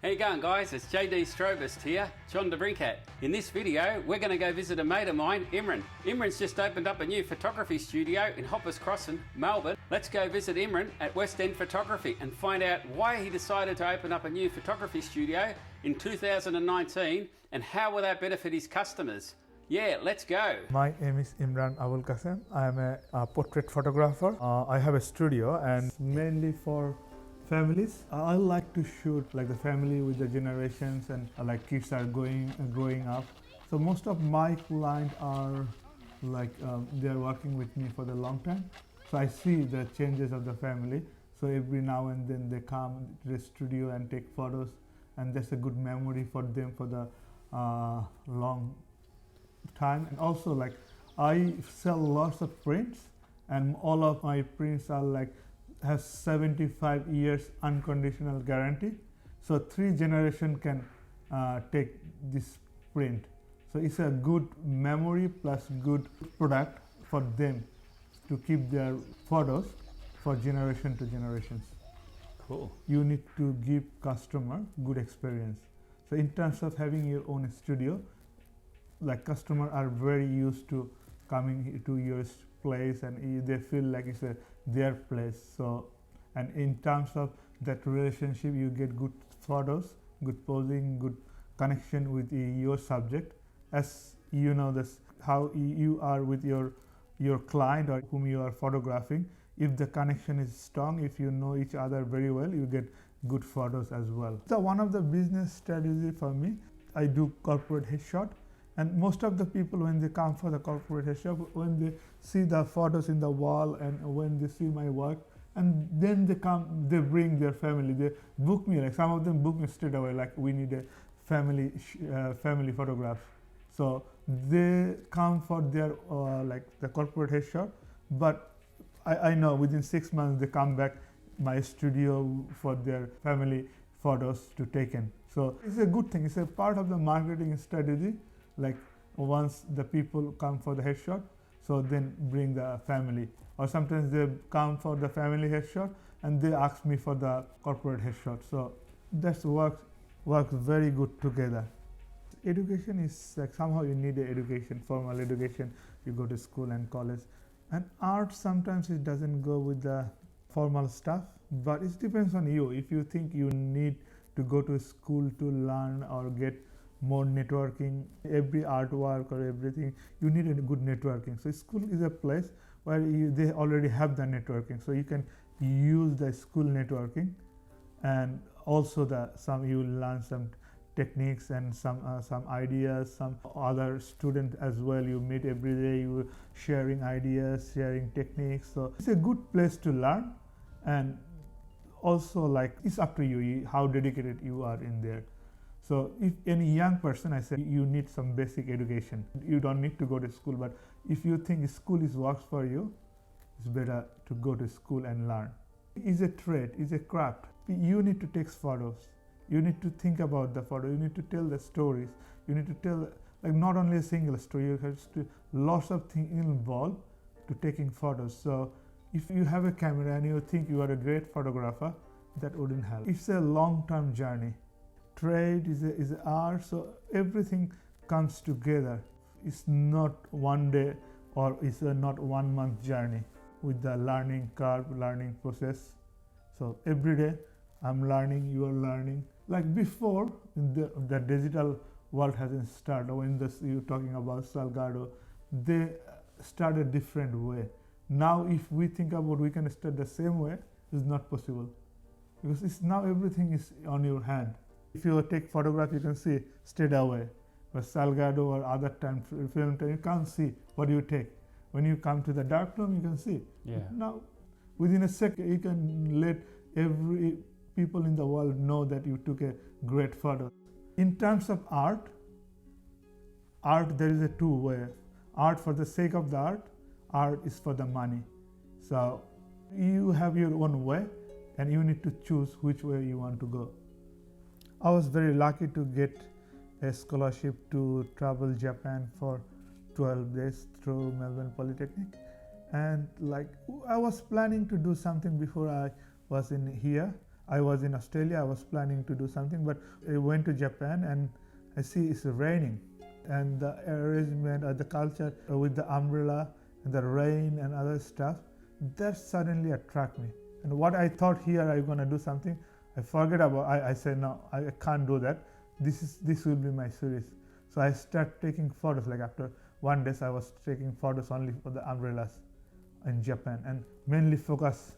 How you going, guys? It's JD Strobist here, John de Brincat. In this video, we're going to go visit a mate of mine, Imran. Imran's just opened up a new photography studio in Hoppers Crossing, Melbourne. Let's go visit Imran at Westend Photography and find out why he decided to open up a new photography studio in 2019 and how will that benefit his customers. Yeah, let's go. My name is Imran Abul Kashem. I am a portrait photographer. I have a studio and mainly for families. I like to shoot like the family with the generations and like kids are growing up. So most of my clients are like they are working with me for the long time. So I see the changes of the family. So every now and then they come to the studio and take photos, and that's a good memory for them for the long time. And also like I sell lots of prints, and all of my prints are like has 75 years unconditional guarantee. So 3 generations can take this print. So it's a good memory plus good product for them to keep their photos for generation to generations. Cool. You need to give customer good experience. So in terms of having your own studio, like customers are very used to coming to your place and they feel like it's their place. So, and in terms of that relationship, you get good photos, good posing, good connection with your subject. As you know, this how you are with your client or whom you are photographing. If the connection is strong, if you know each other very well, you get good photos as well. So one of the business strategy for me, I do corporate headshot. And most of the people, when they come for the corporate headshot, when they see the photos in the wall and when they see my work, and then they come, they bring their family, they book me, like some of them book me straight away, like we need a family photograph. So they come for their like the corporate headshot, but I know within 6 months they come back my studio for their family photos to taken. So it's a good thing, it's a part of the marketing strategy. Like once the people come for the headshot, so then bring the family, or sometimes they come for the family headshot and they ask me for the corporate headshot. So that works very good together. Education is like somehow you need an education, formal education. You go to school and college, and art sometimes it doesn't go with the formal stuff, but it depends on you. If you think you need to go to school to learn or get more networking, every artwork or everything, you need a good networking. So school is a place where they already have the networking, so you can use the school networking, and also you learn some techniques and some ideas, some other student as well. You meet every day, you sharing ideas, sharing techniques. So it's a good place to learn, and also like it's up to you how dedicated you are in there. So if any young person, I say you need some basic education. You don't need to go to school, but if you think school works for you, it's better to go to school and learn. It's a trade, it's a craft. You need to take photos. You need to think about the photo. You need to tell the stories. You need to tell like not only a single story. You have to lots of things involved to taking photos. So if you have a camera and you think you are a great photographer, that wouldn't help. It's a long-term journey. Trade is art, so everything comes together. It's not one day or it's not 1 month journey with the learning curve, learning process. So every day I'm learning, you are learning. Like before, the digital world hasn't started. When you're talking about Salgado, they start a different way. Now if we think about we can start the same way, it's not possible. Because it's now everything is on your hand. If you take photograph, you can see straight away. But Salgado or other time film time, you can't see what you take. When you come to the darkroom, you can see. Yeah. Now, within a second, you can let every people in the world know that you took a great photo. In terms of art there is a two way. Art for the sake of the art is for the money. So you have your own way, and you need to choose which way you want to go. I was very lucky to get a scholarship to travel Japan for 12 days through Melbourne Polytechnic, and like I was planning to do something before I was in here. I was in Australia, I was planning to do something, but I went to Japan and I see it's raining. And the arrangement or the culture with the umbrella and the rain and other stuff, that suddenly attracted me. And what I thought here I'm gonna do something, I forget about. I said no, I can't do that. This will be my series. So I start taking photos. Like after one day, I was taking photos only for the umbrellas in Japan and mainly focus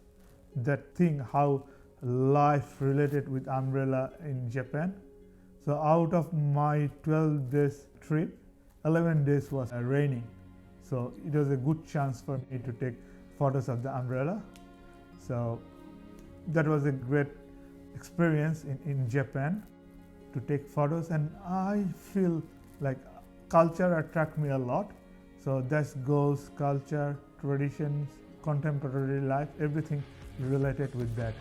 that thing how life related with umbrella in Japan. So out of my 12 days trip, 11 days was raining. So it was a good chance for me to take photos of the umbrella. So that was a great experience in Japan to take photos, and I feel like culture attract me a lot. So that goes culture, traditions, contemporary life, everything related with that.